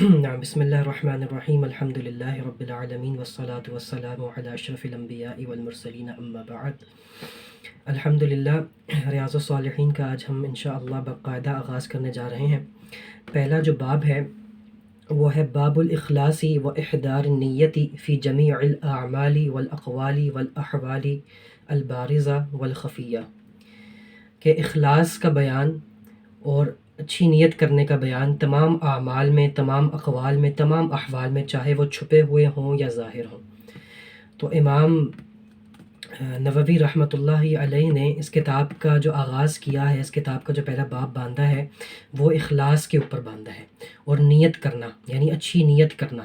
نعم بسم اللہ الرحمن الرحیم الحمد للہ رب العالمین والصلاة والسلام علی اشرف الانبیاء والمرسلین اما بعد۔ الحمد للہ ریاض الصالحین کا آج ہم انشاءاللہ باقاعدہ آغاز کرنے جا رہے ہیں۔ پہلا جو باب ہے وہ ہے باب الاخلاص و احضار النیت فی جمیع الاعمال والاقوال والاحوال البارزہ والخفیہ، کہ اخلاص کا بیان اور اچھی نیت کرنے کا بیان تمام اعمال میں، تمام اقوال میں، تمام احوال میں، چاہے وہ چھپے ہوئے ہوں یا ظاہر ہوں۔ تو امام نووی رحمۃ اللہ علیہ نے اس کتاب کا جو آغاز کیا ہے، اس کتاب کا جو پہلا باب باندھا ہے وہ اخلاص کے اوپر باندھا ہے، اور نیت کرنا یعنی اچھی نیت کرنا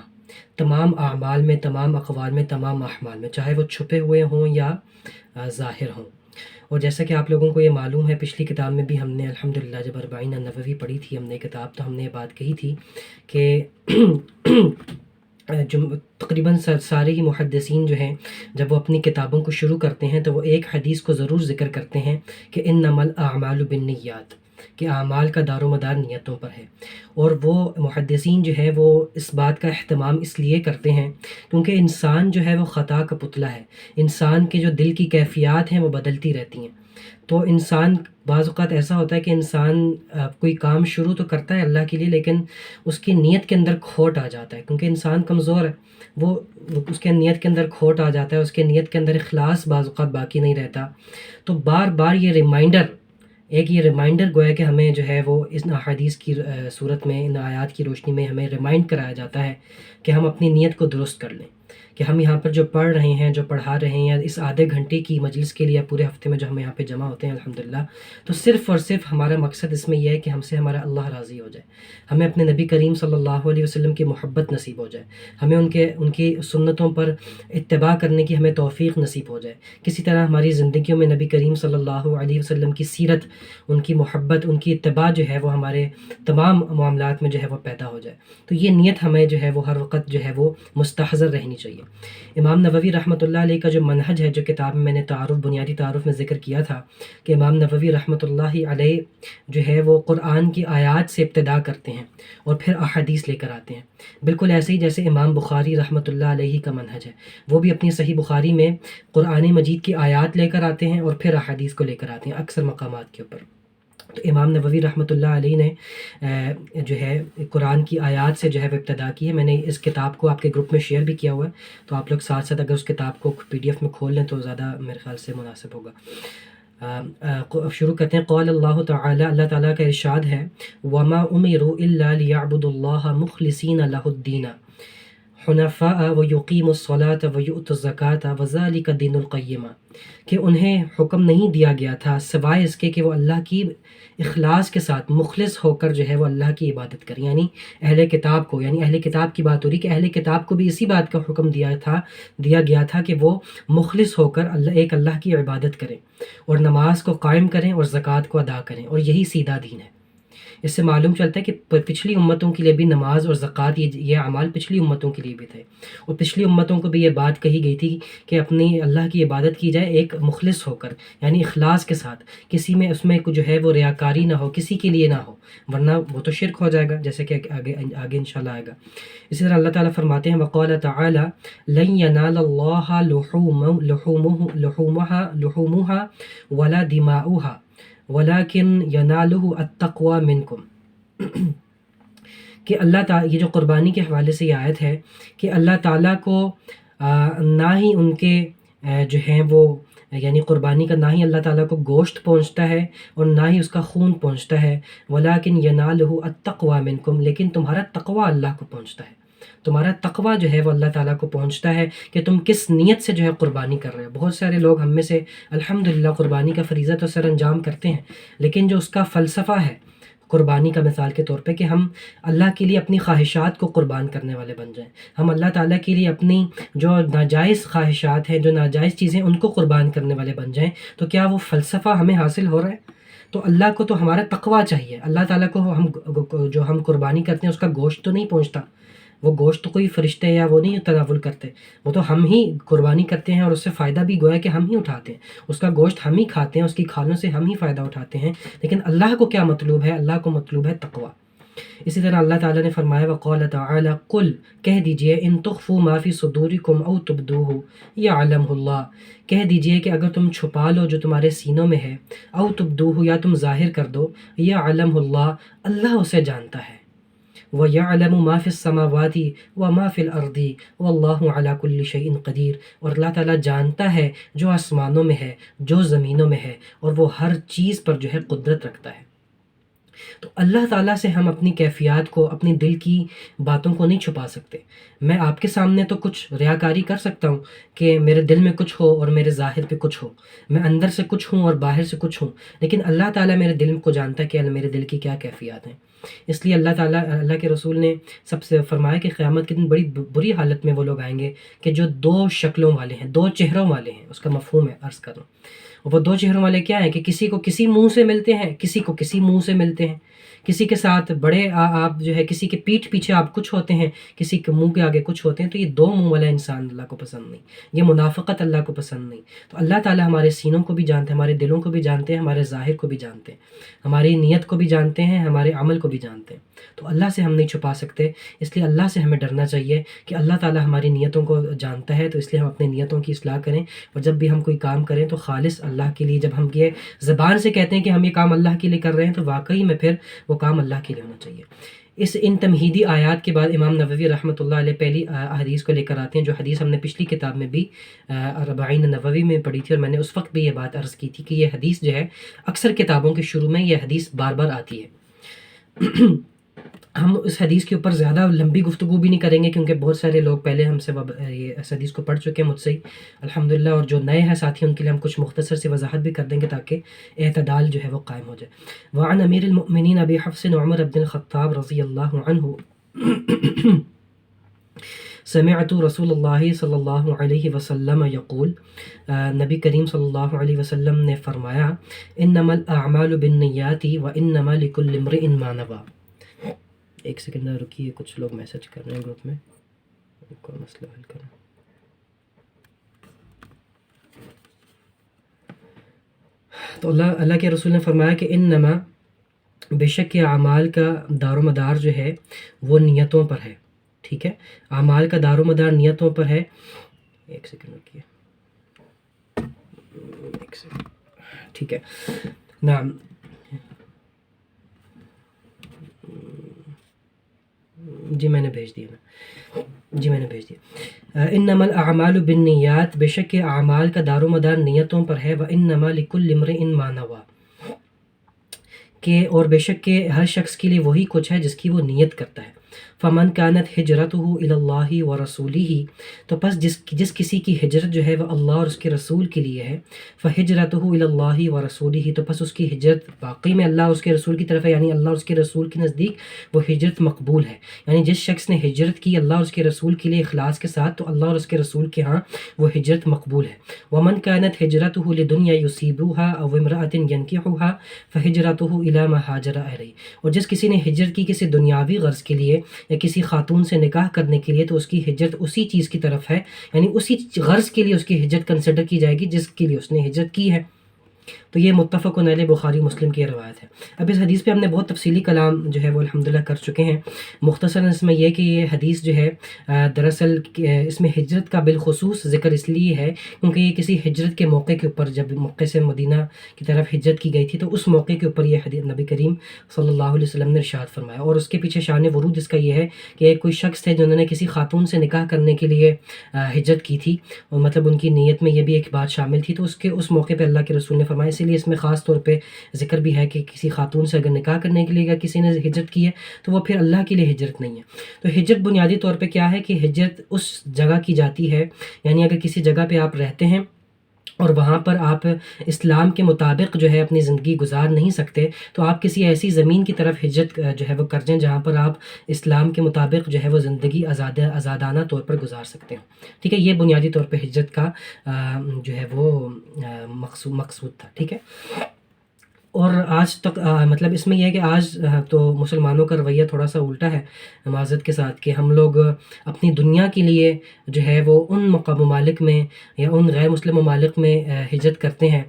تمام اعمال میں، تمام اقوال میں، تمام احوال میں، چاہے وہ چھپے ہوئے ہوں یا ظاہر ہوں۔ اور جیسا کہ آپ لوگوں کو یہ معلوم ہے، پچھلی کتاب میں بھی ہم نے الحمدللہ جب اربعین النووی پڑھی تھی ہم نے کتاب، تو ہم نے یہ بات کہی تھی کہ تقریباً سارے ہی محدثین جو ہیں جب وہ اپنی کتابوں کو شروع کرتے ہیں تو وہ ایک حدیث کو ضرور ذکر کرتے ہیں کہ انما الاعمال بالنیات، کہ اعمال کا دار و مدار نیتوں پر ہے۔ اور وہ محدثین جو ہے وہ اس بات کا اہتمام اس لیے کرتے ہیں کیونکہ انسان جو ہے وہ خطا کا پتلا ہے، انسان کے جو دل کی کیفیات ہیں وہ بدلتی رہتی ہیں۔ تو انسان بعض اوقات ایسا ہوتا ہے کہ انسان کوئی کام شروع تو کرتا ہے اللہ کے لیے، لیکن اس کی نیت کے اندر کھوٹ آ جاتا ہے کیونکہ انسان کمزور ہے، وہ اس کے نیت کے اندر کھوٹ آ جاتا ہے، اس کے نیت کے اندر اخلاص بعض اوقات باقی نہیں رہتا۔ تو بار بار یہ ریمائنڈر گویا کہ ہمیں جو ہے وہ اس احادیث کی صورت میں، ان آیات کی روشنی میں ہمیں ریمائنڈ کرایا جاتا ہے کہ ہم اپنی نیت کو درست کر لیں، کہ ہم یہاں پر جو پڑھ رہے ہیں، جو پڑھا رہے ہیں، یا اس آدھے گھنٹے کی مجلس کے لیے پورے ہفتے میں جو ہم یہاں پہ جمع ہوتے ہیں الحمدللہ، تو صرف اور صرف ہمارا مقصد اس میں یہ ہے کہ ہم سے ہمارا اللہ راضی ہو جائے، ہمیں اپنے نبی کریم صلی اللہ علیہ وسلم کی محبت نصیب ہو جائے، ہمیں ان کی سنتوں پر اتباع کرنے کی ہمیں توفیق نصیب ہو جائے، کسی طرح ہماری زندگیوں میں نبی کریم صلی اللہ علیہ وسلم کی سیرت، ان کی محبت، ان کی اتباع جو ہے وہ ہمارے تمام معاملات میں جو ہے وہ پیدا ہو جائے۔ تو یہ نیت ہمیں جو ہے وہ ہر وقت جو ہے وہ مستحضر رہنی چاہیے۔ امام نووی رحمۃ اللہ علیہ کا جو منہج ہے، جو کتاب میں نے بنیادی تعارف میں ذکر کیا تھا کہ امام نووی رحمۃ اللہ علیہ جو ہے وہ قرآن کی آیات سے ابتدا کرتے ہیں اور پھر احادیث لے کر آتے ہیں، بالکل ایسے ہی جیسے امام بخاری رحمۃ اللہ علیہ کا منہج ہے، وہ بھی اپنی صحیح بخاری میں قرآن مجید کی آیات لے کر آتے ہیں اور پھر احادیث کو لے کر آتے ہیں اکثر مقامات کے اوپر۔ تو امام نووی رحمۃ اللہ علیہ نے جو ہے قرآن کی آیات سے جو ہے وہ ابتدا کی ہے۔ میں نے اس کتاب کو آپ کے گروپ میں شیئر بھی کیا ہوا ہے، تو آپ لوگ ساتھ ساتھ اگر اس کتاب کو PDF میں کھول لیں تو زیادہ میرے خیال سے مناسب ہوگا۔ شروع کرتے ہیں۔ قال اللہ تعالی، اللہ تعالیٰ کا ارشاد ہے، وما امروا الا ليعبدوا اللہ مخلصین لہ الدین حنفاء ویقیموا الصلاة ویؤتوا الزکاة وذلک الدین القیمہ، کہ انہیں حکم نہیں دیا گیا تھا سوائے اس کے کہ وہ اللہ کی اخلاص کے ساتھ مخلص ہو کر جو ہے وہ اللہ کی عبادت کریں، یعنی اہل کتاب کو، یعنی اہل کتاب کی بات ہو رہی کہ اہل کتاب کو بھی اسی بات کا حکم دیا گیا تھا کہ وہ مخلص ہو کر اللہ کی عبادت کریں اور نماز کو قائم کریں اور زکوٰۃ کو ادا کریں، اور یہی سیدھا دین ہے۔ اس سے معلوم چلتا ہے کہ پچھلی امتوں کے لیے بھی نماز اور زکوٰۃ یہ اعمال پچھلی امتوں کے لیے بھی تھے، اور پچھلی امتوں کو بھی یہ بات کہی گئی تھی کہ اپنی اللہ کی عبادت کی جائے ایک مخلص ہو کر، یعنی اخلاص کے ساتھ، کسی میں اس میں جو ہے وہ ریاکاری نہ ہو، کسی کے لیے نہ ہو، ورنہ وہ تو شرک ہو جائے گا، جیسے کہ آگے انشاءاللہ آئے گا۔ اسی طرح اللہ تعالیٰ فرماتے ہیں، وقال تعالی لن ینال اللہ لحومها ولا دماؤها ولیکن ینالہ التقوی منکم، کہ اللہ تعالیٰ، یہ جو قربانی کے حوالے سے یہ آیت ہے کہ اللہ تعالیٰ کو نہ ہی ان کے جو ہیں وہ، یعنی قربانی کا نہ ہی اللہ تعالیٰ کو گوشت پہنچتا ہے اور نہ ہی اس کا خون پہنچتا ہے، ولیکن ینالہ التقوی منکم، لیکن تمہارا تقوی اللہ کو پہنچتا ہے، تمہارا تقوی جو ہے وہ اللہ تعالیٰ کو پہنچتا ہے کہ تم کس نیت سے جو ہے قربانی کر رہے ہو۔ بہت سارے لوگ ہم میں سے الحمدللہ قربانی کا فریضہ تو سر انجام کرتے ہیں، لیکن جو اس کا فلسفہ ہے قربانی کا، مثال کے طور پہ کہ ہم اللہ کے لیے اپنی خواہشات کو قربان کرنے والے بن جائیں، ہم اللہ تعالیٰ کے لیے اپنی جو ناجائز خواہشات ہیں، جو ناجائز چیزیں، ان کو قربان کرنے والے بن جائیں، تو کیا وہ فلسفہ ہمیں حاصل ہو رہا ہے؟ تو اللہ کو تو ہمارا تقوی چاہیے، اللہ تعالیٰ کو جو ہم قربانی کرتے ہیں اس کا گوشت تو نہیں پہنچتا، وہ گوشت تو کوئی فرشتے یا وہ نہیں تناول کرتے، وہ تو ہم ہی قربانی کرتے ہیں اور اس سے فائدہ بھی گویا کہ ہم ہی اٹھاتے ہیں، اس کا گوشت ہم ہی کھاتے ہیں، اس کی کھالوں سے ہم ہی فائدہ اٹھاتے ہیں، لیکن اللہ کو کیا مطلوب ہے؟ اللہ کو مطلوب ہے تقوی۔ اسی طرح اللہ تعالیٰ نے فرمایا وقال تعالی قل، کہہ دیجئے ان تخفوا ما فی صدورکم او تبدوہ یعلمہ اللہ، کہہ دیجئے کہ اگر تم چھپا لو جو تمہارے سینوں میں ہے، او تبدوہ یا تم ظاہر کر دو، یعلمہ اللہ، اللہ اسے جانتا ہے، وَيَعْلَمُ مَا فِي السَّمَاوَاتِ وَمَا فِي الْأَرْضِ وَاللَّهُ عَلَى كُلِّ شَيْءٍ قدیر، اور اللہ تعالیٰ جانتا ہے جو آسمانوں میں ہے، جو زمینوں میں ہے، اور وہ ہر چیز پر جو ہے قدرت رکھتا ہے۔ تو اللہ تعالیٰ سے ہم اپنی کیفیات کو، اپنی دل کی باتوں کو نہیں چھپا سکتے۔ میں آپ کے سامنے تو کچھ ریاکاری کر سکتا ہوں کہ میرے دل میں کچھ ہو اور میرے ظاہر پہ کچھ ہو، میں اندر سے کچھ ہوں اور باہر سے کچھ ہوں، لیکن اللہ تعالیٰ میرے دل کو جانتا ہے کہ میرے دل کی کیا کیفیات ہیں۔ اس لیے اللہ تعالیٰ، اللہ کے رسول نے سب سے فرمایا کہ قیامت کے دن بڑی بری حالت میں وہ لوگ آئیں گے کہ جو دو شکلوں والے ہیں، دو چہروں والے ہیں۔ اس کا مفہوم ہے عرض کروں، وہ دو چہروں والے کیا ہیں کہ کسی کو کسی منہ سے ملتے ہیں، کسی کو کسی منہ سے ملتے ہیں، کسی کے ساتھ بڑے آپ جو ہے، کسی کے پیٹھ پیچھے آپ کچھ ہوتے ہیں، کسی کے منہ کے آگے کچھ ہوتے ہیں۔ تو یہ دو منہ والا انسان اللہ کو پسند نہیں، یہ منافقت اللہ کو پسند نہیں۔ تو اللہ تعالیٰ ہمارے سینوں کو بھی جانتے ہیں، ہمارے دلوں کو بھی جانتے ہیں، ہمارے ظاہر کو بھی جانتے ہیں، ہماری نیت کو بھی جانتے ہیں، ہمارے عمل کو بھی جانتے ہیں۔ تو اللہ سے ہم نہیں چھپا سکتے، اس لیے اللہ سے ہمیں ڈرنا چاہیے کہ اللہ تعالیٰ ہماری نیتوں کو جانتا ہے، تو اس لیے ہم اپنی نیتوں کی اصلاح کریں، اور جب بھی ہم کوئی کام کریں تو خالص اللہ کے لیے، جب ہم یہ زبان سے کہتے ہیں کہ ہم یہ کام اللہ کے لیے کر رہے ہیں، تو واقعی میں پھر وہ کام اللہ کے لیے ہونا چاہیے۔ ان تمہیدی آیات کے بعد امام نووی رحمۃ اللہ علیہ پہلی حدیث کو لے کر آتے ہیں، جو حدیث ہم نے پچھلی کتاب میں بھی اربعین نووی میں پڑھی تھی، اور میں نے اس وقت بھی یہ بات عرض کی تھی کہ یہ حدیث جو ہے اکثر کتابوں کے شروع میں یہ حدیث بار بار آتی ہے۔ ہم اس حدیث کے اوپر زیادہ لمبی گفتگو بھی نہیں کریں گے، کیونکہ بہت سارے لوگ پہلے ہم سے یہ اس حدیث کو پڑھ چکے ہیں مجھ سے ہی الحمدللہ، اور جو نئے ہیں ساتھی ان کے لیے ہم کچھ مختصر سی وضاحت بھی کر دیں گے تاکہ اعتدال جو ہے وہ قائم ہو جائے۔ وعن امیر المؤمنین ابی حفص عمر بن الخطاب رضی اللہ عنہ سمعت رسول اللہ صلی اللہ علیہ وسلم یقول، نبی کریم صلی اللہ علیہ وسلم نے فرمایا، انما الاعمال بالنیات وانما لکل امرئ ما نوی۔ ایک سیکنڈ رکیے، کچھ لوگ میسج کر رہے ہیں گروپ میں، کوئی مسئلہ حل کریں۔ تو اللہ کے رسول نے فرمایا کہ انما، بے شک کہ اعمال کا دار و مدار جو ہے وہ نیتوں پر ہے، ٹھیک ہے، اعمال کا دار و مدار نیتوں پر ہے۔ ایک سیکنڈ رکیے، ایک سیکنڈ، ٹھیک ہے، نعم، جی میں نے بھیج دیا، انما الاعمال بالنیات، بے شک کہ اعمال کا دار و مدار نیتوں پر ہے، وانما لکل امرئ ما نوی، کہ اور بے شک کہ ہر شخص کے لیے وہی کچھ ہے جس کی وہ نیت کرتا ہے۔ فمن كانت ہجرتہ الی اللہ ورسولہ، تو پس جس کسی کی ہجرت جو ہے وہ اللہ اور اس کے رسول کے لیے ہے، فہجرتہ الی اللہ ورسولہ، تو پس اس کی ہجرت واقعی میں اللہ اور اس کے رسول کی طرف ہے، یعنی اللہ اور اس کے رسول کے نزدیک وہ ہجرت مقبول ہے۔ یعنی جس شخص نے ہجرت کی اللہ اور اس کے رسول کے لیے اخلاص کے ساتھ، تو اللہ اور اس کے رسول کے ہاں وہ ہجرت مقبول ہے۔ ومن كانت ہجرتہ لدنیا یصیبها او امرأة ينکحها فہجرتہ الی ما ہاجر الیہ، اور جس کسی نے ہجرت کی کسی دنیاوی غرض کے لیے یا کسی خاتون سے نکاح کرنے کے لیے، تو اس کی ہجرت اسی چیز کی طرف ہے، یعنی اسی غرض کے لیے اس کی ہجرت کنسیڈر کی جائے گی جس کے لیے اس نے ہجرت کی ہے۔ تو یہ متفق علیہ بخاری مسلم کی روایت ہے۔ اب اس حدیث پہ ہم نے بہت تفصیلی کلام جو ہے وہ الحمدللہ کر چکے ہیں۔ مختصراً اس میں یہ کہ یہ حدیث جو ہے دراصل اس میں ہجرت کا بالخصوص ذکر اس لیے ہے کیونکہ یہ کسی ہجرت کے موقع کے اوپر، جب مکہ سے مدینہ کی طرف ہجرت کی گئی تھی، تو اس موقع کے اوپر یہ حدیث نبی کریم صلی اللہ علیہ وسلم نے ارشاد فرمایا، اور اس کے پیچھے شان ورود اس کا یہ ہے کہ ایک کوئی شخص تھے جنہوں نے کسی خاتون سے نکاح کرنے کے لیے ہجرت کی تھی، اور مطلب ان کی نیت میں یہ بھی ایک بات شامل تھی، تو اس موقع پہ اللہ کے رسول نے فرمایا، اسی لیے اس میں خاص طور پہ ذکر بھی ہے کہ کسی خاتون سے اگر نکاح کرنے کے لیے اگر کسی نے ہجرت کی ہے تو وہ پھر اللہ کے لیے ہجرت نہیں ہے۔ تو ہجرت بنیادی طور پہ کیا ہے کہ ہجرت اس جگہ کی جاتی ہے، یعنی اگر کسی جگہ پہ آپ رہتے ہیں اور وہاں پر آپ اسلام کے مطابق جو ہے اپنی زندگی گزار نہیں سکتے، تو آپ کسی ایسی زمین کی طرف ہجرت جو ہے وہ کر جائیں جہاں پر آپ اسلام کے مطابق جو ہے وہ زندگی آزادانہ طور پر گزار سکتے ہیں، ٹھیک ہے۔ یہ بنیادی طور پہ ہجرت کا جو ہے وہ مقصود تھا، ٹھیک ہے۔ اور آج تک مطلب اس میں یہ ہے کہ آج تو مسلمانوں کا رویہ تھوڑا سا الٹا ہے معذرت کے ساتھ، کہ ہم لوگ اپنی دنیا کے لیے جو ہے وہ ان ممالک میں یا ان غیر مسلم ممالک میں ہجرت کرتے ہیں،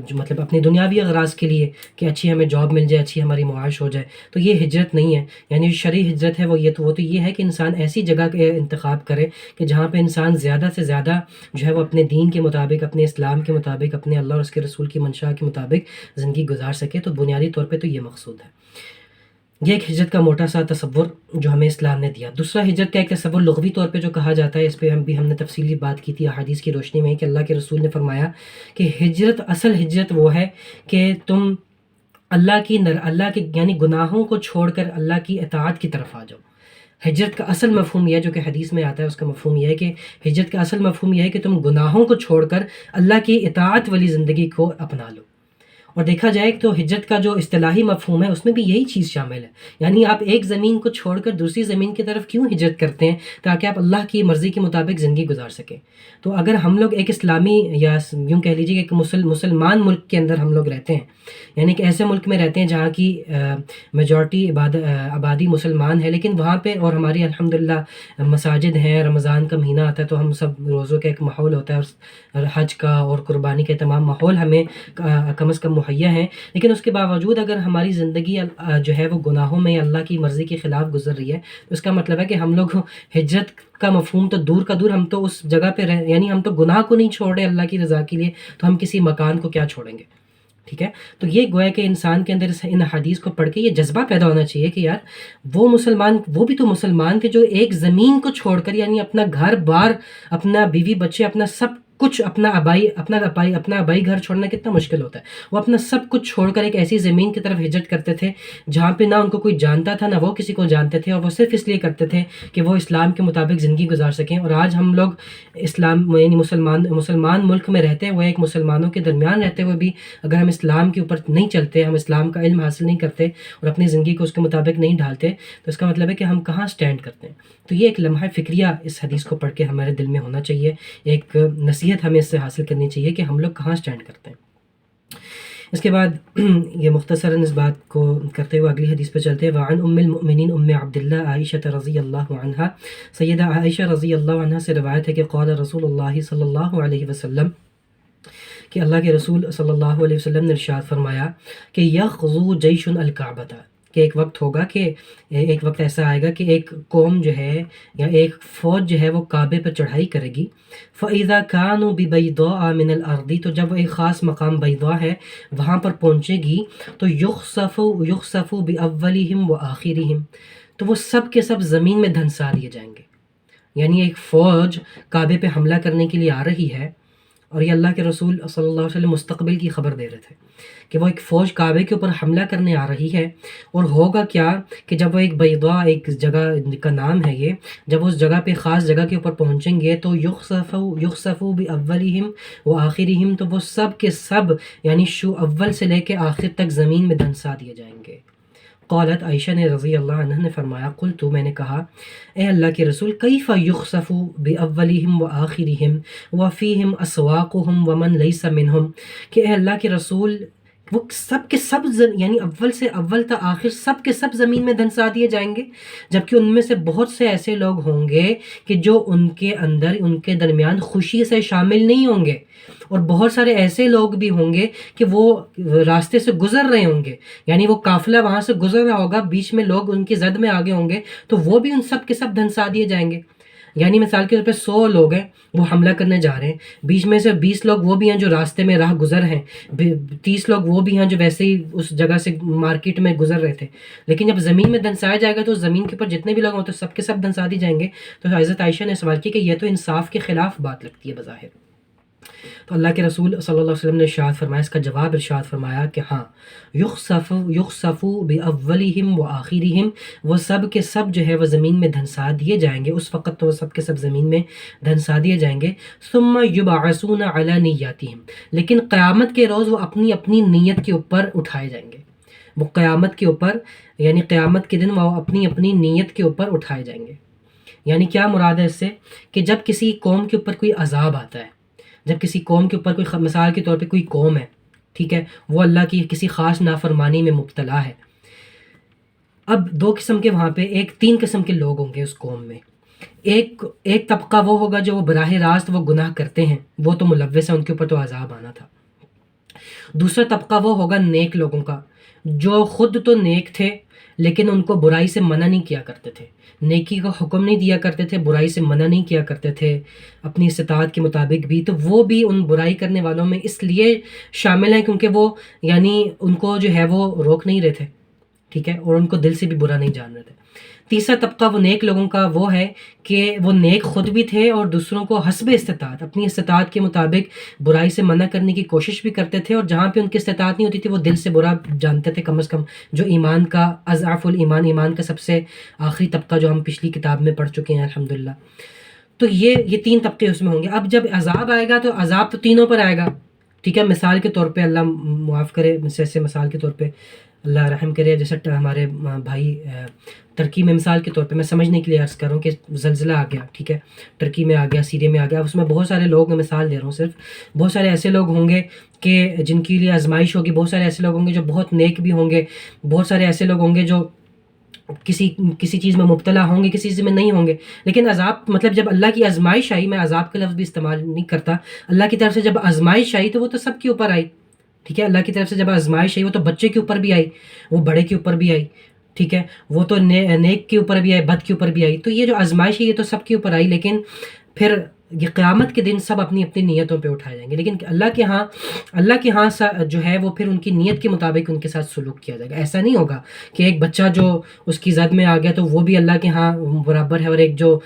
جو مطلب اپنی دنیاوی اغراض کے لیے کہ اچھی ہمیں جاب مل جائے، اچھی ہماری معاش ہو جائے. تو یہ ہجرت نہیں ہے. یعنی شرعی ہجرت ہے وہ تو یہ ہے کہ انسان ایسی جگہ کا انتخاب کرے کہ جہاں پہ انسان زیادہ سے زیادہ جو ہے وہ اپنے دین کے مطابق، اپنے اسلام کے مطابق، اپنے اللہ اور اس کے رسول کی منشا کے مطابق زندگی گزار سکے. تو بنیادی طور پہ تو یہ مقصود ہے. یہ ایک ہجرت کا موٹا سا تصور جو ہمیں اسلام نے دیا. دوسرا ہجرت کا ایک تصور لغوی طور پہ جو کہا جاتا ہے، اس پہ ہم نے تفصیلی بات کی تھی احادیث کی روشنی میں، کہ اللہ کے رسول نے فرمایا کہ اصل ہجرت وہ ہے کہ تم اللہ کے یعنی گناہوں کو چھوڑ کر اللہ کی اطاعت کی طرف آ جاؤ. ہجرت کا اصل مفہوم یہ ہے، جو کہ حدیث میں آتا ہے، اس کا مفہوم یہ ہے کہ ہجرت کا اصل مفہوم یہ ہے کہ تم گناہوں کو چھوڑ کر اللہ کی اطاعت والی زندگی کو اپنا لو. اور دیکھا جائے تو ہجرت کا جو اصطلاحی مفہوم ہے اس میں بھی یہی چیز شامل ہے. یعنی آپ ایک زمین کو چھوڑ کر دوسری زمین کی طرف کیوں ہجرت کرتے ہیں؟ تاکہ آپ اللہ کی مرضی کے مطابق زندگی گزار سکیں. تو اگر ہم لوگ ایک اسلامی یا یوں کہہ لیجیے کہ ایک مسلمان ملک کے اندر ہم لوگ رہتے ہیں، یعنی کہ ایسے ملک میں رہتے ہیں جہاں کی میجورٹی آبادی مسلمان ہے، لیکن وہاں پہ اور ہماری الحمدللہ مساجد ہیں، رمضان کا مہینہ آتا ہے تو ہم سب روزوں کا ایک ماحول ہوتا ہے، اور حج کا اور قربانی کے تمام ماحول ہمیں کم از کم مہیا ہیں. لیکن اس کے باوجود اگر ہماری زندگی جو ہے وہ گناہوں میں اللہ کی مرضی کے خلاف گزر رہی ہے، تو اس کا مطلب ہے کہ ہم لوگ ہجرت کا مفہوم تو دور کا دور، ہم تو اس جگہ پہ یعنی ہم تو گناہ کو نہیں چھوڑ رہے اللہ کی رضا کے لیے، تو ہم کسی مکان کو کیا چھوڑیں گے؟ ٹھیک ہے. تو یہ گویا کہ انسان کے اندر ان حدیث کو پڑھ کے یہ جذبہ پیدا ہونا چاہیے کہ یار وہ بھی تو مسلمان تھے جو ایک زمین کو چھوڑ کر، یعنی اپنا گھر بار، اپنا بیوی بچے، اپنا سب کچھ، اپنا آبائی گھر چھوڑنا کتنا مشکل ہوتا ہے. وہ اپنا سب کچھ چھوڑ کر ایک ایسی زمین کی طرف ہجرت کرتے تھے جہاں پہ نہ ان کو کوئی جانتا تھا، نہ وہ کسی کو جانتے تھے، اور وہ صرف اس لیے کرتے تھے کہ وہ اسلام کے مطابق زندگی گزار سکیں. اور آج ہم لوگ یعنی مسلمان ملک میں رہتے ہوئے، ایک مسلمانوں کے درمیان رہتے ہوئے بھی اگر ہم اسلام کے اوپر نہیں چلتے، ہم اسلام کا علم حاصل نہیں کرتے اور اپنی زندگی کو اس کے مطابق نہیں ڈھالتے، تو اس کا مطلب ہے کہ ہم کہاں سٹینڈ کرتے ہیں. تو یہ ایک لمحہ فکریہ اس حدیث کو پڑھ کے ہمارے دل میں ہونا چاہیے. ایک نصیحت ہمیں اس سے حاصل کرنی چاہیے کہ ہم لوگ کہاں سٹینڈ کرتے ہیں. اس کے بعد یہ مختصراً اس بات کو کرتے ہوئے اگلی حدیث پہ چلتے ہیں. وعن ام المؤمنین ام عبداللہ عائشہ رضی اللہ عنہا، سیدہ عائشہ رضی اللہ عنہا سے روایت ہے کہ قال رسول اللہ صلی اللہ علیہ وسلم، کہ اللہ کے رسول صلی اللہ علیہ وسلم نے ارشاد فرمایا کہ یغزو جیش الکعبۃ، کہ ایک وقت ہوگا، کہ ایک وقت ایسا آئے گا کہ ایک قوم جو ہے یا ایک فوج جو ہے وہ کعبے پر چڑھائی کرے گی. فَإِذَا كَانُوا بِبَيْضَاءَ مِنَ الْأَرْضِ، تو جب وہ ایک خاص مقام بیضاء ہے وہاں پر پہنچے گی، تو یخسفوا بِأَوَّلِهِمْ وَآخِرِهِمْ، تو وہ سب کے سب زمین میں دھنسا دیے جائیں گے. یعنی ایک فوج کعبے پہ حملہ کرنے کے لیے آ رہی ہے، اور یہ اللہ کے رسول صلی اللہ علیہ وسلم مستقبل کی خبر دے رہے تھے کہ وہ ایک فوج کعبے کے اوپر حملہ کرنے آ رہی ہے. اور ہوگا کیا کہ جب وہ ایک بیضاء، ایک جگہ کا نام ہے یہ، جب اس جگہ پہ خاص جگہ کے اوپر پہنچیں گے تو یخسفوا بأولہم وآخرہم، تو وہ سب کے سب یعنی اول سے لے کے آخر تک زمین میں دھنسا دیے جائیں گے. قالت، عائشہ نے رضی اللہ عنہ نے فرمایا، قلت، میں نے کہا، اے اللہ کے رسول، کیف یخسف باولہم وآخرہم وفیہم اسواقہم ومن لیس منہم، کہ اے اللہ کے رسول وہ سب کے سب یعنی اول سے اول تا آخر سب کے سب زمین میں دھنسا دیے جائیں گے، جبکہ ان میں سے بہت سے ایسے لوگ ہوں گے کہ جو ان کے اندر، ان کے درمیان خوشی سے شامل نہیں ہوں گے، اور بہت سارے ایسے لوگ بھی ہوں گے کہ وہ راستے سے گزر رہے ہوں گے، یعنی وہ قافلہ وہاں سے گزر رہا ہوگا، بیچ میں لوگ ان کی زد میں آگے ہوں گے، تو وہ بھی ان سب کے سب دھنسا دیے جائیں گے. یعنی مثال کے طور پہ 100 لوگ ہیں وہ حملہ کرنے جا رہے ہیں، بیچ میں سے 20 لوگ وہ بھی ہیں جو راستے میں راہ گزر ہیں، 30 لوگ وہ بھی ہیں جو ویسے ہی اس جگہ سے مارکیٹ میں گزر رہے تھے. لیکن جب زمین میں دھنسایا جائے گا تو زمین کے اوپر جتنے بھی لوگ ہوں تو سب کے سب دھنسا دی جائیں گے. تو حضرت عائشہ نے سوال کیا کہ یہ تو انصاف کے خلاف بات لگتی ہے بظاہر. تو اللہ کے رسول صلی اللہ علیہ وسلم نے ارشاد فرمایا، اس کا جواب ارشاد فرمایا کہ ہاں، یخسفوا باولہم وآخرہم، وہ سب کے سب جو ہے وہ زمین میں دھنسا دیے جائیں گے، اس وقت تو وہ سب کے سب زمین میں دھنسا دیے جائیں گے. ثم یبعثون علی نیاتہم، لیکن قیامت کے روز وہ اپنی اپنی نیت کے اوپر اٹھائے جائیں گے. وہ قیامت کے اوپر یعنی قیامت کے دن وہ اپنی اپنی نیت کے اوپر اٹھائے جائیں گے. یعنی کیا مراد ہے اس سے؟ کہ جب کسی قوم کے اوپر کوئی عذاب آتا ہے، جب کسی قوم کے اوپر کوئی مثال کے طور پہ کوئی قوم ہے ٹھیک ہے، وہ اللہ کی کسی خاص نافرمانی میں مبتلا ہے۔ اب دو قسم کے وہاں پہ تین قسم کے لوگ ہوں گے اس قوم میں۔ ایک طبقہ وہ ہوگا جو براہ راست وہ گناہ کرتے ہیں، وہ تو ملوث ہے، ان کے اوپر تو عذاب آنا تھا۔ دوسرا طبقہ وہ ہوگا نیک لوگوں کا، جو خود تو نیک تھے لیکن ان کو برائی سے منع نہیں کیا کرتے تھے، نیکی کا حکم نہیں دیا کرتے تھے، برائی سے منع نہیں کیا کرتے تھے اپنی استطاعت کے مطابق بھی، تو وہ بھی ان برائی کرنے والوں میں اس لیے شامل ہیں کیونکہ وہ یعنی ان کو جو ہے وہ روک نہیں رہے تھے، ٹھیک ہے، اور ان کو دل سے بھی برا نہیں جان رہے تھے۔ تیسرا طبقہ وہ نیک لوگوں کا وہ ہے کہ وہ نیک خود بھی تھے اور دوسروں کو حسب استطاعت اپنی استطاعت کے مطابق برائی سے منع کرنے کی کوشش بھی کرتے تھے، اور جہاں پہ ان کی استطاعت نہیں ہوتی تھی وہ دل سے برا جانتے تھے، کم از کم جو ایمان کا اضعف الایمان، ایمان کا سب سے آخری طبقہ جو ہم پچھلی کتاب میں پڑھ چکے ہیں الحمدللہ۔ تو یہ تین طبقے اس میں ہوں گے۔ اب جب عذاب آئے گا تو عذاب تو تینوں پر آئے گا، ٹھیک ہے۔ مثال کے طور پہ اللہ معاف کرے، جیسے مثال کے طور پہ اللہ رحم کرے، جیسے ہمارے بھائی ترکی میں مثال کے طور پہ میں سمجھنے کے لیے عرض کر رہا ہوں کہ زلزلہ آ گیا، ٹھیک ہے، ترکی میں آ گیا، سیریا میں آ گیا، اس میں بہت سارے لوگ، میں مثال دے رہا ہوں صرف، بہت سارے ایسے لوگ ہوں گے کہ جن کے لیے آزمائش ہوگی، بہت سارے ایسے لوگ ہوں گے جو بہت نیک بھی ہوں گے، بہت سارے ایسے لوگ ہوں گے جو کسی چیز میں مبتلا ہوں گے، کسی چیز میں نہیں ہوں گے، لیکن عذاب مطلب جب اللہ کی آزمائش آئی، میں عذاب کا لفظ بھی استعمال نہیں کرتا، اللہ کی طرف سے جب آزمائش آئی تو وہ تو سب کے اوپر آئی، ٹھیک ہے، اللہ کی طرف سے جب آزمائش آئی وہ تو بچے کے اوپر بھی آئی، وہ بڑے کے اوپر بھی آئی، ٹھیک ہے، وہ تو نیک کے اوپر بھی آئی، بد کے اوپر بھی آئی، تو یہ جو آزمائش ہے یہ تو سب کے اوپر آئی، لیکن پھر یہ قیامت کے دن سب اپنی اپنی نیتوں پہ اٹھائے جائیں گے، لیکن اللہ کے ہاں جو ہے وہ پھر ان کی نیت کے مطابق ان کے ساتھ سلوک کیا جائے گا۔ ایسا نہیں ہوگا کہ ایک بچہ جو اس کی زد میں آ گیا تو وہ بھی اللہ کے ہاں برابر ہے، اور ایک جو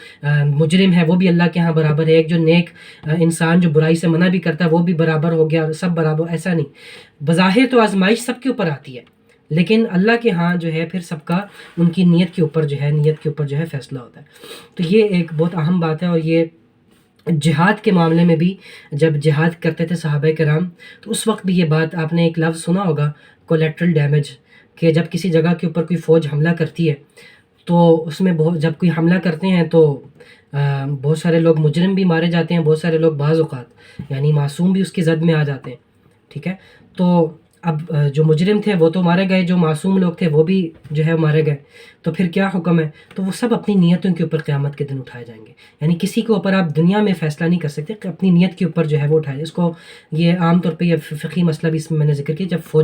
مجرم ہے وہ بھی اللہ کے ہاں برابر ہے، ایک جو نیک انسان جو برائی سے منع بھی کرتا ہے وہ بھی برابر ہو گیا، اور سب برابر، ایسا نہیں۔ بظاہر تو آزمائش سب کے اوپر آتی ہے، لیکن اللہ کے ہاں جو ہے پھر سب کا ان کی نیت کے اوپر جو ہے فیصلہ ہوتا ہے۔ تو یہ ایک بہت اہم بات ہے، اور یہ جہاد کے معاملے میں بھی جب جہاد کرتے تھے صحابہ کرام تو اس وقت بھی یہ بات، آپ نے ایک لفظ سنا ہوگا کولیٹرل ڈیمیج، کہ جب کسی جگہ کے اوپر کوئی فوج حملہ کرتی ہے تو اس میں جب کوئی حملہ کرتے ہیں تو بہت سارے لوگ مجرم بھی مارے جاتے ہیں، بہت سارے لوگ بعض اوقات یعنی معصوم بھی اس کی زد میں آ جاتے ہیں، ٹھیک ہے۔ تو اب جو مجرم تھے وہ تو مارے گئے، جو معصوم لوگ تھے وہ بھی جو ہے مارے گئے، تو پھر کیا حکم ہے؟ تو وہ سب اپنی نیتوں کے اوپر قیامت کے دن اٹھائے جائیں گے، یعنی کسی کے اوپر آپ دنیا میں فیصلہ نہیں کر سکتے کہ اپنی نیت کے اوپر جو ہے وہ اٹھائے۔ اس کو یہ عام طور پہ یہ فقہی مسئلہ بھی اس میں نے ذکر کیا، جب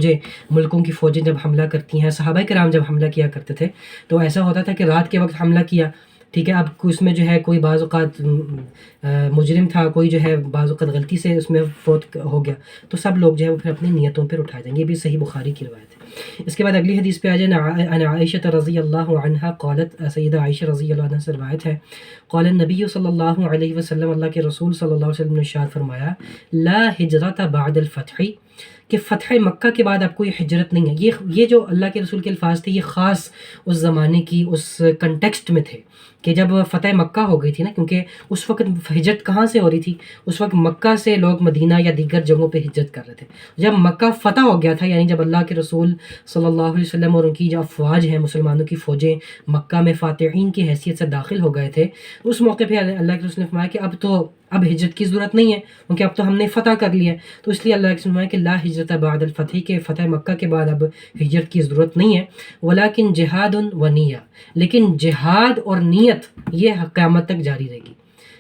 ملکوں کی فوجیں جب حملہ کرتی ہیں، صحابہ کرام جب حملہ کیا کرتے تھے تو ایسا ہوتا تھا کہ رات کے وقت حملہ کیا، ٹھیک ہے، اب اس میں جو ہے کوئی بعض اوقات مجرم تھا، کوئی جو ہے بعض اوقات غلطی سے اس میں فوت ہو گیا، تو سب لوگ جو ہے وہ پھر اپنی نیتوں پر اٹھائے جائیں گے۔ یہ بھی صحیح بخاری کی روایت ہے۔ اس کے بعد اگلی حدیث پہ آ جائے، عن عائشہ رضی اللہ عنہا قالت، سیدہ عائشہ رضی اللہ عنہ سے روایت ہے، قال النبی صلی اللہ علیہ وسلم، اللہ کے رسول صلی اللہ علیہ وسلم نے ارشاد فرمایا، لا ہجرت بعد الفتح، کہ فتح مکہ کے بعد آپ کو یہ ہجرت نہیں ہے۔ یہ جو اللہ کے رسول کے الفاظ تھے یہ خاص اس زمانے کی اس کنٹیکسٹ میں تھے کہ جب فتح مکہ ہو گئی تھی نا، کیونکہ اس وقت ہجرت کہاں سے ہو رہی تھی؟ اس وقت مکہ سے لوگ مدینہ یا دیگر جگہوں پہ ہجرت کر رہے تھے۔ جب مکہ فتح ہو گیا تھا، یعنی جب اللہ کے رسول صلی اللہ علیہ وسلم اور ان کی جو افواج ہیں، مسلمانوں کی فوجیں مکہ میں فاتحین کی حیثیت سے داخل ہو گئے تھے، اس موقع پہ اللہ کے رسول نے فرمایا کہ اب ہجرت کی ضرورت نہیں ہے، کیونکہ اب تو ہم نے فتح کر لیا ہے، تو اس لیے اللہ کے فرمایا کہ لا ہجرت بعد الفتح، کہ فتح مکہ کے بعد اب ہجرت کی ضرورت نہیں ہے، ولیکن جہاد و نیہ، لیکن جہاد اور نیت یہ قیامت تک جاری رہے گی۔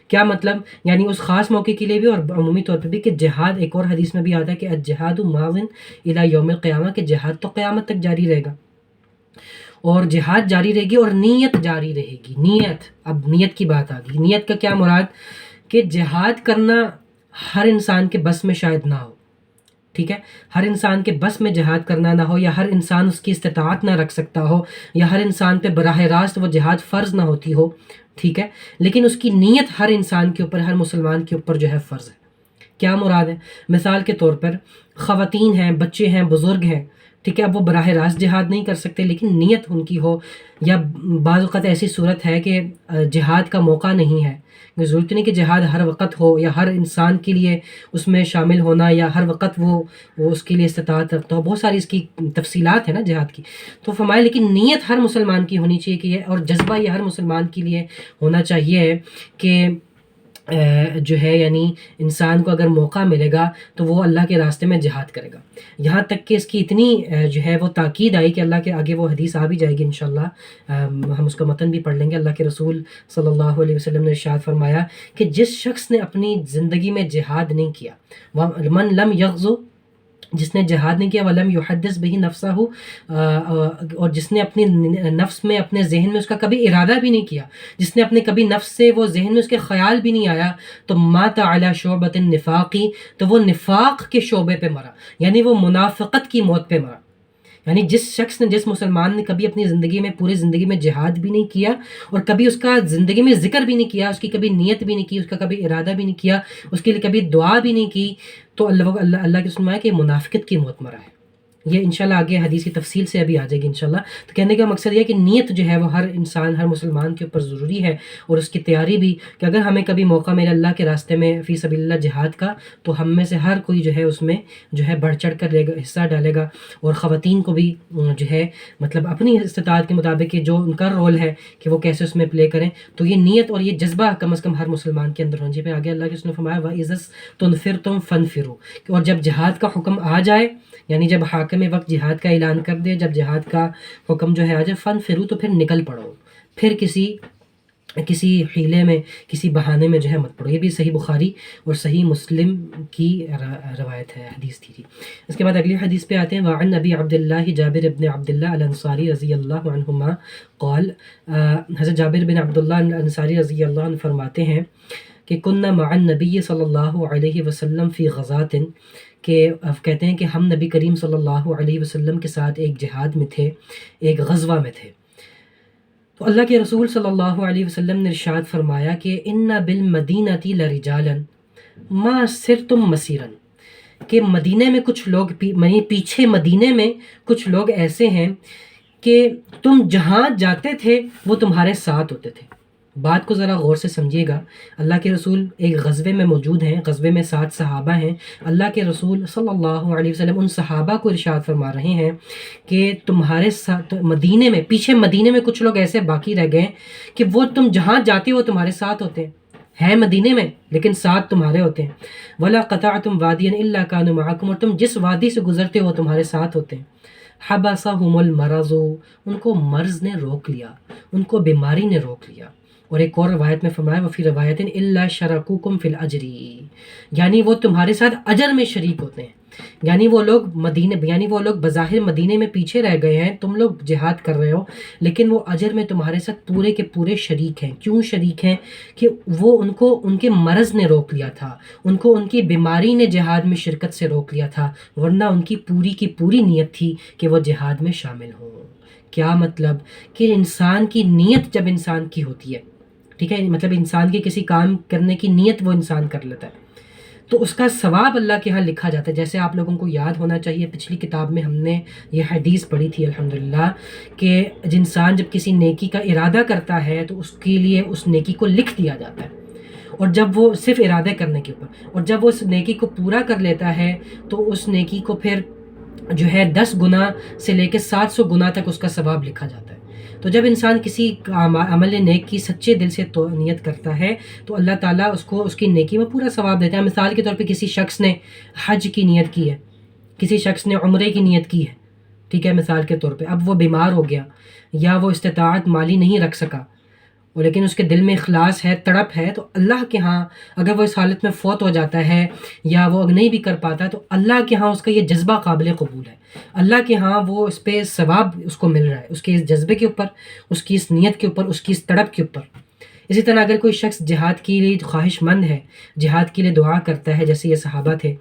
کیا مطلب؟ یعنی اس خاص موقع کے لیے بھی اور عمومی طور پہ بھی، کہ جہاد، ایک اور حدیث میں بھی آتا ہے کہ الجہاد ماض الی یوم القیامہ، کہ جہاد تو قیامت تک جاری رہے گا، اور جہاد جاری رہے گی اور نیت جاری رہے گی۔ نیت، اب نیت کی بات آ گئی، نیت کا کیا مراد؟ کہ جہاد کرنا ہر انسان کے بس میں شاید نہ ہو، ٹھیک ہے، ہر انسان کے بس میں جہاد کرنا نہ ہو، یا ہر انسان اس کی استطاعت نہ رکھ سکتا ہو، یا ہر انسان پہ براہ راست وہ جہاد فرض نہ ہوتی ہو، ٹھیک ہے، لیکن اس کی نیت ہر انسان کے اوپر، ہر مسلمان کے اوپر جو ہے فرض ہے۔ کیا مراد ہے؟ مثال کے طور پر خواتین ہیں، بچے ہیں، بزرگ ہیں، ٹھیک ہے، اب وہ براہ راست جہاد نہیں کر سکتے لیکن نیت ان کی ہو، یا بعض اوقات ایسی صورت ہے کہ جہاد کا موقع نہیں ہے، ضرورت نہیں کہ جہاد ہر وقت ہو یا ہر انسان کے لیے اس میں شامل ہونا، یا ہر وقت وہ اس کے لیے استطاعت رکھتا ہو، بہت ساری اس کی تفصیلات ہیں نا جہاد کی، تو فرمایا لیکن نیت ہر مسلمان کی ہونی چاہیے، کہ اور جذبہ یہ ہر مسلمان کے لیے ہونا چاہیے کہ جو ہے یعنی انسان کو اگر موقع ملے گا تو وہ اللہ کے راستے میں جہاد کرے گا. یہاں تک کہ اس کی اتنی جو ہے وہ تاکید آئی کہ اللہ کے آگے وہ حدیث آ بھی جائے گی انشاءاللہ، ہم اس کا متن بھی پڑھ لیں گے. اللہ کے رسول صلی اللہ علیہ وسلم نے ارشاد فرمایا کہ جس شخص نے اپنی زندگی میں جہاد نہیں کیا، من لم یغزو، جس نے جہاد نہیں کیا، ولم یحدث بہ نفسہ، اور جس نے اپنی نفس میں اپنے ذہن میں اس کا کبھی ارادہ بھی نہیں کیا، جس نے اپنے کبھی نفس سے وہ ذہن میں اس کے خیال بھی نہیں آیا، تو مات علی شعبۃ النفاقی، تو وہ نفاق کے شعبے پہ مرا، یعنی وہ منافقت کی موت پہ مرا. یعنی جس شخص نے، جس مسلمان نے کبھی اپنی زندگی میں، پوری زندگی میں جہاد بھی نہیں کیا، اور کبھی اس کا زندگی میں ذکر بھی نہیں کیا، اس کی کبھی نیت بھی نہیں کی، اس کا کبھی ارادہ بھی نہیں کیا، اس کے لیے کبھی دعا بھی نہیں کی، تو اللہ کی سنمائے کہ منافقت کی موت مرا ہے. یہ انشاءاللہ آگے حدیث کی تفصیل سے ابھی آ جائے گی انشاءاللہ. تو کہنے کا مقصد یہ ہے کہ نیت جو ہے وہ ہر انسان، ہر مسلمان کے اوپر ضروری ہے، اور اس کی تیاری بھی، کہ اگر ہمیں کبھی موقع ملے اللہ کے راستے میں فی سبیل اللہ جہاد کا، تو ہم میں سے ہر کوئی جو ہے اس میں جو ہے بڑھ چڑھ کر حصہ ڈالے گا. اور خواتین کو بھی جو ہے مطلب اپنی استطاعت کے مطابق کہ جو ان کا رول ہے کہ وہ کیسے اس میں پلے کریں. تو یہ نیت اور یہ جذبہ کم از کم ہر مسلمان کے اندر ہونا چاہیے. آگے اللہ کے اس نے فرمایا وَإِذَا تُنْفِرْتُمْ فَانْفِرُوا، کہ اور جب جہاد کا حکم آ جائے، یعنی جب حاکم وقت جہاد کا اعلان کر دے، جب جہاد کا حکم جو ہے آ جائے، فَانْفِرُوا، تو پھر نکل پڑو، پھر کسی حیلے میں، کسی بہانے میں جو ہے مت پڑو. یہ بھی صحیح بخاری اور صحیح مسلم کی روایت ہے، حدیث تھی. اس کے بعد اگلی حدیث پہ آتے ہیں. وعن ابی عبداللہ جابر بن عبداللہ الانصاری رضی اللہ عنہما قال، حضرت جابر بن عبداللہ الانصاری رضی اللہ عنہ فرماتے ہیں کہ کننا مع النبی صلی اللہ علیہ وسلم فی غزات، کہ کہتے ہیں کہ ہم نبی کریم صلی اللہ علیہ وسلم کے ساتھ ایک جہاد میں تھے، ایک غزوہ میں تھے. تو اللہ کے رسول صلی اللہ علیہ وسلم نے ارشاد فرمایا کہ ان بالمدینۃ لرجالا ما سرتم مسیرا، کہ مدینے میں کچھ لوگ پیچھے مدینے میں کچھ لوگ ایسے ہیں کہ تم جہاں جاتے تھے وہ تمہارے ساتھ ہوتے تھے. بات کو ذرا غور سے سمجھیے گا. اللہ کے رسول ایک غزوے میں موجود ہیں، غزوے میں 7 صحابہ ہیں. اللہ کے رسول صلی اللہ علیہ وسلم ان صحابہ کو ارشاد فرما رہے ہیں کہ تمہارے ساتھ مدینے میں، پیچھے مدینے میں کچھ لوگ ایسے باقی رہ گئے کہ وہ تم جہاں جاتے ہو تمہارے ساتھ ہوتے ہیں مدینے میں، لیکن ساتھ تمہارے ہوتے ہیں. وَلَا قَطَعْتُمْ وَادِيًا إِلَّا كَانُوا مَعَكُمْ، اور تم جس وادی سے گزرتے ہو تمہارے ساتھ ہوتے ہیں. حَبَسَهُمُ الْمَرَضُ، ان کو مرض نے روک لیا، ان کو بیماری نے روک لیا. اور ایک اور روایت میں فرمایا وفی روایت الا شرکوکم فی الاجر، یعنی وہ تمہارے ساتھ اجر میں شریک ہوتے ہیں. یعنی وہ لوگ بظاہر مدینے میں پیچھے رہ گئے ہیں، تم لوگ جہاد کر رہے ہو، لیکن وہ اجر میں تمہارے ساتھ پورے کے پورے شریک ہیں. کیوں شریک ہیں؟ کہ وہ ان کو ان کے مرض نے روک لیا تھا، ان کو ان کی بیماری نے جہاد میں شرکت سے روک لیا تھا، ورنہ ان کی پوری کی پوری نیت تھی کہ وہ جہاد میں شامل ہوں. کیا مطلب؟ کہ انسان کی نیت جب انسان کی ہوتی ہے، ٹھیک ہے، مطلب انسان کے کسی کام کرنے کی نیت وہ انسان کر لیتا ہے، تو اس کا ثواب اللہ کے ہاں لکھا جاتا ہے. جیسے آپ لوگوں کو یاد ہونا چاہیے، پچھلی کتاب میں ہم نے یہ حدیث پڑھی تھی الحمدللہ، کہ انسان جب کسی نیکی کا ارادہ کرتا ہے تو اس کے لیے اس نیکی کو لکھ دیا جاتا ہے، اور جب وہ صرف ارادہ کرنے کے اوپر، اور جب وہ اس نیکی کو پورا کر لیتا ہے تو اس نیکی کو پھر جو ہے 10 گنا سے لے کے 700 گنا تک اس کا ثواب لکھا جاتا ہے. تو جب انسان کسی عمل نیک کی سچے دل سے نیت کرتا ہے تو اللہ تعالیٰ اس کو اس کی نیکی میں پورا ثواب دیتا ہے. مثال کے طور پہ کسی شخص نے حج کی نیت کی ہے، کسی شخص نے عمرے کی نیت کی ہے، ٹھیک ہے، مثال کے طور پہ اب وہ بیمار ہو گیا یا وہ استطاعت مالی نہیں رکھ سکا، اور لیکن اس کے دل میں اخلاص ہے، تڑپ ہے، تو اللہ کے ہاں اگر وہ اس حالت میں فوت ہو جاتا ہے یا وہ نہیں بھی کر پاتا تو اللہ کے ہاں اس کا یہ جذبہ قابل قبول ہے. اللہ کے ہاں وہ اس پہ ثواب اس کو مل رہا ہے، اس کے اس جذبے کے اوپر، اس کی اس نیت کے اوپر، اس کی اس تڑپ کے اوپر. اسی طرح اگر کوئی شخص جہاد کے لیے خواہش مند ہے، جہاد کے لیے دعا کرتا ہے، جیسے یہ صحابہ تھے،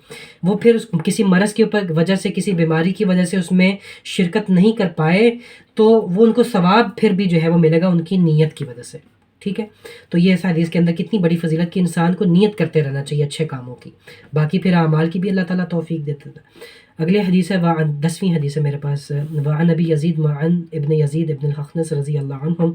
وہ پھر کسی مرض کے اوپر وجہ سے، کسی بیماری کی وجہ سے اس میں شرکت نہیں کر پائے، تو وہ ان کو ثواب پھر بھی جو ہے وہ ملے گا ان کی نیت کی وجہ سے. ٹھیک ہے، تو یہ اس حدیث کے اندر کتنی بڑی فضیلت کہ انسان کو نیت کرتے رہنا چاہیے اچھے کاموں کی، باقی پھر اعمال کی بھی اللہ تعالیٰ توفیق دیتا ہے. اگلی حدیث ہے 10ویں حدیث ہے میرے پاس. وعن ابی یزید معن ابن یزید ابن الخنس رضی اللہ عنہ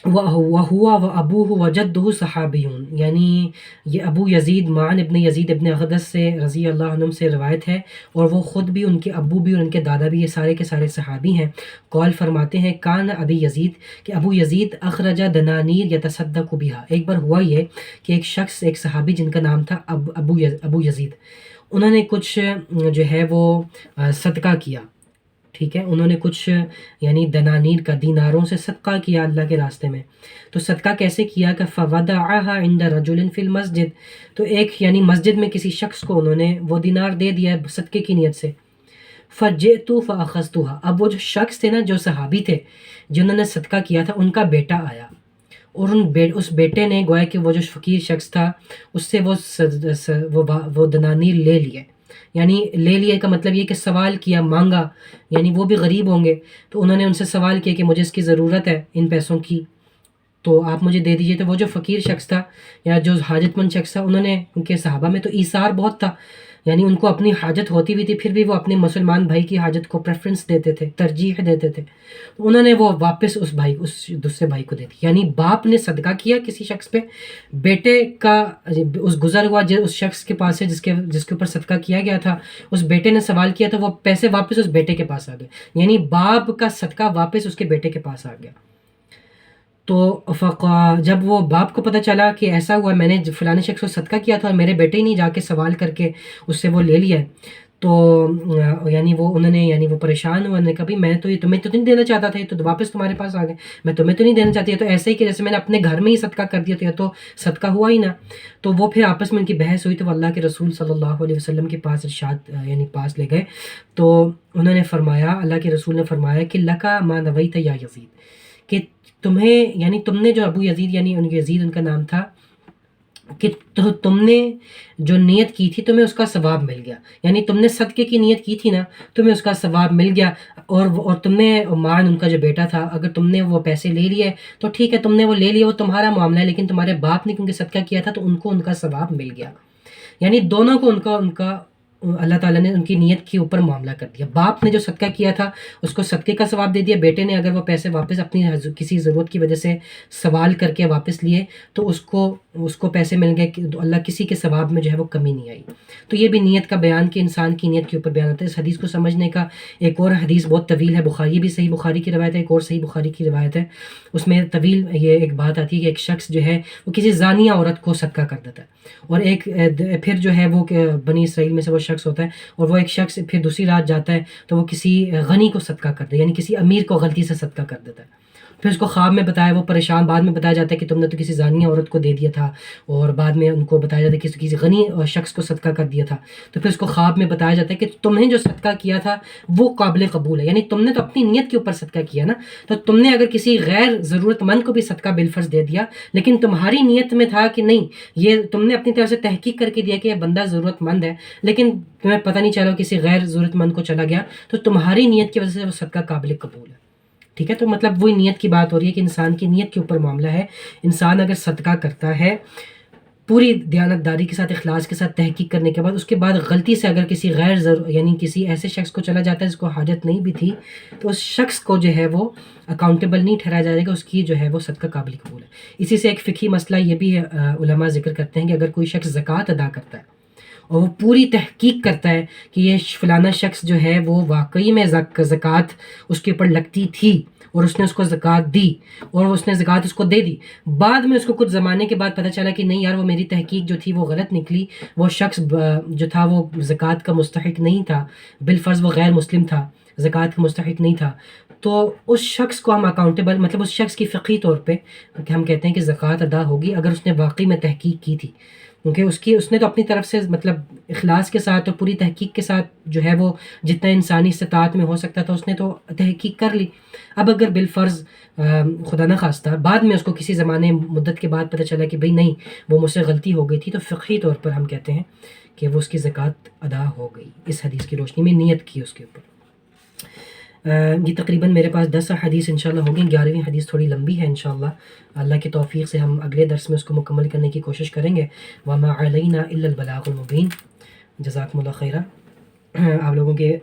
وہوا و ابوہ و جدہ صحابیون، یعنی یہ ابو یزید معن ابن یزید ابن اخدس سے رضی اللہ عنہم سے روایت ہے، اور وہ خود بھی، ان کے ابو بھی اور ان کے دادا بھی، یہ سارے کے سارے صحابی ہیں۔ قول فرماتے ہیں کان ابی یزید، کہ ابو یزید اخرج دنانیر یتصدق بہا، ایک بار ہوا یہ کہ ایک شخص، ایک صحابی جن کا نام تھا ابو یزید، انہوں نے کچھ جو ہے وہ صدقہ کیا، ٹھیک ہے، انہوں نے کچھ یعنی دنانیر کا، دیناروں سے صدقہ کیا اللہ کے راستے میں۔ تو صدقہ کیسے کیا کہ فودعها عند رجل فی المسجد، تو ایک یعنی مسجد میں کسی شخص کو انہوں نے وہ دینار دے دیا صدقے کی نیت سے۔ فجئت فاخذتها، اب وہ جو شخص تھے نا، جو صحابی تھے جنہوں نے صدقہ کیا تھا، ان کا بیٹا آیا، اور اس بیٹے نے گویا کہ وہ جو فقیر شخص تھا اس سے وہ دنانیر لے لیے، یعنی لے لیے کا مطلب یہ کہ سوال کیا، مانگا، یعنی وہ بھی غریب ہوں گے تو انہوں نے ان سے سوال کیا کہ مجھے اس کی ضرورت ہے ان پیسوں کی، تو آپ مجھے دے دیجئے۔ تو وہ جو فقیر شخص تھا یا جو حاجت مند شخص تھا، انہوں نے، ان کے صحابہ میں تو ایثار بہت تھا، یعنی ان کو اپنی حاجت ہوتی بھی تھی، پھر بھی وہ اپنے مسلمان بھائی کی حاجت کو پریفرنس دیتے تھے، ترجیح دیتے تھے، انہوں نے وہ واپس اس دوسرے بھائی کو دے دی، یعنی باپ نے صدقہ کیا کسی شخص پہ، بیٹے کا اس گزر ہوا اس شخص کے پاس ہے جس کے اوپر صدقہ کیا گیا تھا، اس بیٹے نے سوال کیا تو وہ پیسے واپس اس بیٹے کے پاس آ گئے، یعنی باپ کا صدقہ واپس اس کے بیٹے کے پاس آ گیا۔ تو جب وہ باپ کو پتہ چلا کہ ایسا ہوا، میں نے فلانے شخص کو صدقہ کیا تھا اور میرے بیٹے ہی نہیں جا کے سوال کر کے اس سے وہ لے لیا ہے، تو یعنی وہ انہوں نے، یعنی وہ پریشان ہوا، انہوں نے کہا بھی میں تو یہ تمہیں تو نہیں دینا چاہتا تھا، یہ تو واپس تمہارے پاس آ گئے، میں تمہیں تو نہیں دینا چاہتی، تو ایسے ہی کہ جیسے میں نے اپنے گھر میں ہی صدقہ کر دیا، تو یہ تو صدقہ ہوا ہی نا۔ تو وہ پھر آپس میں ان کی بحث ہوئی، تو وہ اللہ کے رسول صلی اللہ علیہ وسلم کے پاس ارشاد یعنی پاس لے گئے، تو انہوں نے فرمایا، اللہ کے رسول نے فرمایا کہ لکا ما نویت یا یزید، کہ تمہیں، یعنی تم نے جو ابو یزید، یعنی ان کے یزید ان کا نام تھا، کہ تم نے جو نیت کی تھی تمہیں اس کا ثواب مل گیا، یعنی تم نے صدقے کی نیت کی تھی نا، تمہیں اس کا ثواب مل گیا، اور تم نے مان، ان کا جو بیٹا تھا، اگر تم نے وہ پیسے لے لیے تو ٹھیک ہے، تم نے وہ لے لیے، وہ تمہارا معاملہ ہے، لیکن تمہارے باپ نے کیونکہ صدقہ کیا تھا تو ان کو ان کا ثواب مل گیا، یعنی دونوں کو ان کا اللہ تعالیٰ نے ان کی نیت کے اوپر معاملہ کر دیا، باپ نے جو صدقہ کیا تھا اس کو صدقے کا ثواب دے دیا، بیٹے نے اگر وہ پیسے واپس اپنی کسی ضرورت کی وجہ سے سوال کر کے واپس لیے تو اس کو پیسے مل گئے، کہ اللہ کسی کے ثواب میں جو ہے وہ کمی نہیں آئی۔ تو یہ بھی نیت کا بیان، کہ انسان کی نیت کے اوپر بیان ہوتا ہے۔ اس حدیث کو سمجھنے کا ایک اور حدیث بہت طویل ہے، بخاری بھی صحیح بخاری کی روایت ہے، ایک اور صحیح بخاری کی روایت ہے، اس میں طویل یہ ایک بات آتی ہے کہ ایک شخص جو ہے وہ کسی زانیہ عورت کو صدقہ کر دیتا ہے، اور ایک پھر جو ہے وہ بنی اسرائیل میں سے وہ شخص ہوتا ہے، اور وہ ایک شخص پھر دوسری رات جاتا ہے تو وہ کسی غنی کو صدقہ کر دے، یعنی کسی امیر کو غلطی سے صدقہ کر دیتا ہے، پھر اس کو خواب میں بتایا، وہ پریشان، بعد میں بتایا جاتا ہے کہ تم نے تو کسی زانیہ عورت کو دے دیا تھا، اور بعد میں ان کو بتایا جاتا ہے کہ کسی غنی شخص کو صدقہ کر دیا تھا، تو پھر اس کو خواب میں بتایا جاتا ہے کہ تمہیں جو صدقہ کیا تھا وہ قابل قبول ہے، یعنی تم نے تو اپنی نیت کے اوپر صدقہ کیا نا، تو تم نے اگر کسی غیر ضرورت مند کو بھی صدقہ بالفرض دے دیا، لیکن تمہاری نیت میں تھا کہ نہیں، یہ تم نے اپنی طرف سے تحقیق کر کے دیا کہ یہ بندہ ضرورت مند ہے، لیکن تمہیں پتہ نہیں چلا کسی غیر ضرورت مند کو چلا گیا، تو تمہاری نیت کی وجہ سے وہ صدقہ قابل قبول ہے، ٹھیک ہے۔ تو مطلب وہی نیت کی بات ہو رہی ہے کہ انسان کی نیت کے اوپر معاملہ ہے، انسان اگر صدقہ کرتا ہے پوری دیانتداری کے ساتھ، اخلاص کے ساتھ، تحقیق کرنے کے بعد، اس کے بعد غلطی سے اگر کسی یعنی کسی ایسے شخص کو چلا جاتا ہے جس کو حاجت نہیں بھی تھی، تو اس شخص کو جو ہے وہ اکاؤنٹیبل نہیں ٹھہرایا جائے گا، اس کی جو ہے وہ صدقہ قابل قبول ہے۔ اسی سے ایک فقہی مسئلہ یہ بھی علماء ذکر کرتے ہیں کہ اگر کوئی شخص زکوٰۃ ادا کرتا ہے اور وہ پوری تحقیق کرتا ہے کہ یہ فلانا شخص جو ہے وہ واقعی میں زکوٰۃ اس کے اوپر لگتی تھی اور اس نے اس کو زکوٰۃ دی اور اس نے زکوٰۃ اس کو دے دی، بعد میں اس کو کچھ زمانے کے بعد پتہ چلا کہ نہیں یار، وہ میری تحقیق جو تھی وہ غلط نکلی، وہ شخص جو تھا وہ زکوٰۃ کا مستحق نہیں تھا، بالفرض وہ غیر مسلم تھا، زکوٰۃ کا مستحق نہیں تھا، تو اس شخص کو ہم اکاؤنٹیبل، مطلب اس شخص کی فقہی طور پہ ہم کہتے ہیں کہ زکوٰۃ ادا ہوگی اگر اس نے واقعی میں تحقیق کی تھی، کیونکہ اس نے تو اپنی طرف سے مطلب اخلاص کے ساتھ اور پوری تحقیق کے ساتھ جو ہے وہ جتنا انسانی استطاعت میں ہو سکتا تھا اس نے تو تحقیق کر لی۔ اب اگر بالفرض خدا نہ خواستہ بعد میں اس کو کسی زمانے مدت کے بعد پتہ چلا کہ بھئی نہیں، وہ مجھ سے غلطی ہو گئی تھی، تو فقہی طور پر ہم کہتے ہیں کہ وہ اس کی زکوٰۃ ادا ہو گئی، اس حدیث کی روشنی میں نیت کی اس کے اوپر۔ یہ تقریباً میرے پاس 10 حدیث انشاءاللہ ہو گئیں، 11ویں حدیث تھوڑی لمبی ہے، انشاءاللہ اللہ کی توفیق سے ہم اگلے درس میں اس کو مکمل کرنے کی کوشش کریں گے۔ وَمَا عَلَيْنَا إِلَّا الْبَلَاغُ الْمُبِينُ۔ جزاکم اللہ خیرہ۔ آپ لوگوں کے